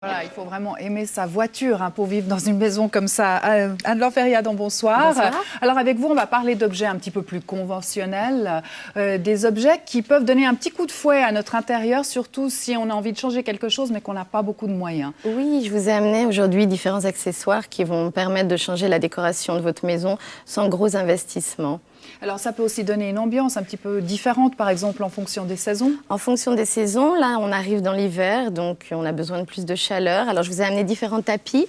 Voilà, il faut vraiment aimer sa voiture pour vivre dans une maison comme ça. Anne-Laure Ferriadon, bonsoir. Bonsoir. Alors avec vous, on va parler d'objets un petit peu plus conventionnels, des objets qui peuvent donner un petit coup de fouet à notre intérieur, surtout si on a envie de changer quelque chose mais qu'on n'a pas beaucoup de moyens. Oui, je vous ai amené aujourd'hui différents accessoires qui vont permettre de changer la décoration de votre maison sans gros investissement. Alors ça peut aussi donner une ambiance un petit peu différente, par exemple en fonction des saisons. En fonction des saisons, là on arrive dans l'hiver, donc on a besoin de plus de chaleur. Alors je vous ai amené différents tapis,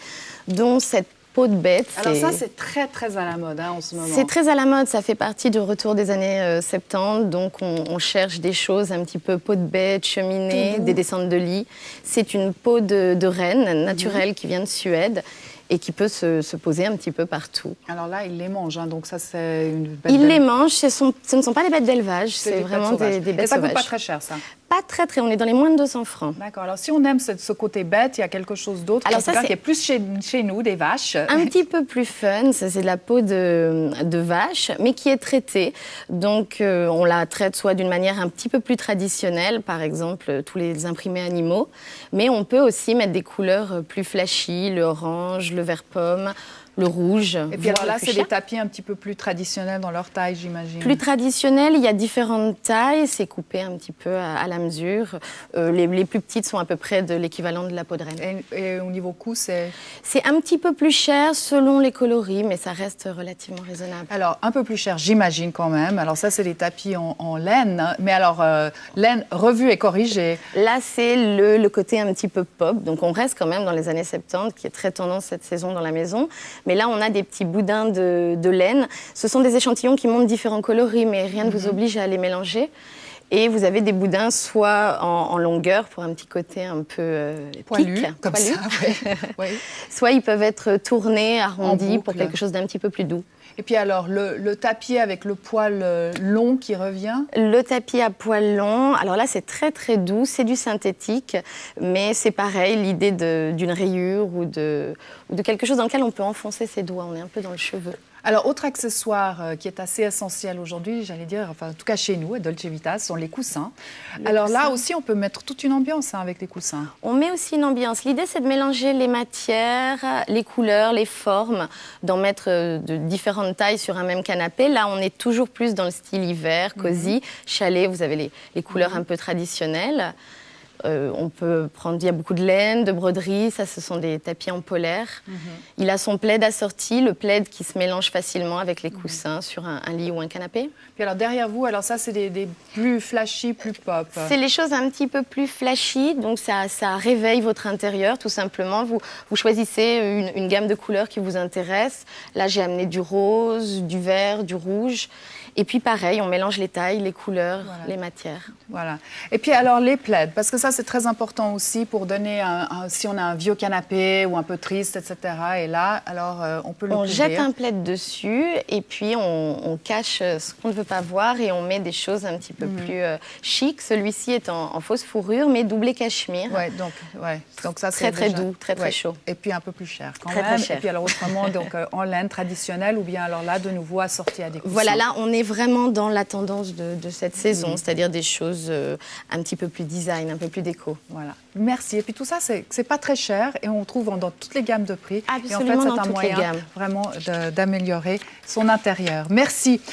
dont cette peau de bête. Alors ça c'est très très à la mode en ce moment. C'est très à la mode, ça fait partie du retour des années 70, donc on cherche des choses un petit peu peau de bête, cheminée, des descentes de lit. C'est une peau de renne naturelle qui vient de Suède et qui peut se poser un petit peu partout. Alors là, il les mange, donc ça c'est une bête. Il les mange, ce ne sont pas des bêtes d'élevage, c'est vraiment des bêtes sauvages. Et ça sauvages. coûte pas très cher, ça? Pas très, on est dans les moins de 200 francs. D'accord, alors si on aime ce côté bête, il y a quelque chose d'autre qui est plus chez nous, des vaches. Un petit peu plus fun, ça c'est de la peau de vache, mais qui est traitée. Donc on la traite soit d'une manière un petit peu plus traditionnelle, par exemple tous les imprimés animaux, mais on peut aussi mettre des couleurs plus flashy, le orange, le vert pomme, le rouge. Et puis alors là, c'est des tapis un petit peu plus traditionnels dans leur taille, j'imagine. Plus traditionnels, il y a différentes tailles, c'est coupé un petit peu à la mesure. Les plus petites sont à peu près de l'équivalent de la peau de renne. Et au niveau coût, c'est un petit peu plus cher selon les coloris, mais ça reste relativement raisonnable. Alors, un peu plus cher, j'imagine quand même. Alors ça, c'est des tapis en laine, mais alors, laine revue et corrigée. Là, c'est le côté un petit peu pop, donc on reste quand même dans les années 70, qui est très tendance cette saison dans la maison. Mais là, on a des petits boudins de laine. Ce sont des échantillons qui montrent différents coloris, mais rien ne vous oblige à les mélanger. Et vous avez des boudins soit en longueur, pour un petit côté un peu poilu, comme ça. Oui. Soit ils peuvent être tournés, arrondis, pour quelque chose d'un petit peu plus doux. Et puis alors, le tapis avec le poil long qui revient? Le tapis à poil long, alors là c'est très très doux, c'est du synthétique, mais c'est pareil, l'idée d'une rayure ou de quelque chose dans lequel on peut enfoncer ses doigts, on est un peu dans le cheveu. Alors, autre accessoire qui est assez essentiel aujourd'hui, j'allais dire, enfin en tout cas chez nous, à Dolce Vita, ce sont les coussins. Là aussi, on peut mettre toute une ambiance avec les coussins. On met aussi une ambiance. L'idée, c'est de mélanger les matières, les couleurs, les formes, d'en mettre de différentes tailles sur un même canapé. Là, on est toujours plus dans le style hiver, cosy, chalet. Vous avez les couleurs un peu traditionnelles. On peut prendre, il y a beaucoup de laine, de broderie, ça ce sont des tapis en polaire. Il a son plaid assorti, le plaid qui se mélange facilement avec les coussins sur un lit ou un canapé. Puis alors derrière vous, alors ça c'est des plus flashy, plus pop. C'est les choses un petit peu plus flashy, donc ça réveille votre intérieur tout simplement. Vous choisissez une gamme de couleurs qui vous intéresse. Là j'ai amené du rose, du vert, du rouge. Et puis pareil, on mélange les tailles, les couleurs, les matières. Voilà. Et puis alors les plaids, parce que ça c'est très important aussi pour donner, si on a un vieux canapé ou un peu triste, etc. Et là, alors on peut le couvrir. On jette un plaid dessus et puis on cache ce qu'on ne veut pas voir et on met des choses un petit peu plus chic. Celui-ci est en fausse fourrure mais doublé cachemire. Donc ça c'est très doux, très chaud. Et puis un peu plus cher quand même. Très cher. Et puis alors autrement, donc en laine traditionnelle ou bien alors là de nouveau assorti à des coussins. Voilà, là on est vraiment dans la tendance de cette saison, c'est-à-dire des choses un petit peu plus design, un peu plus déco. Voilà. Merci. Et puis tout ça, c'est pas très cher et on trouve dans toutes les gammes de prix. Absolument, et en fait, c'est un moyen vraiment d'améliorer son intérieur. Merci.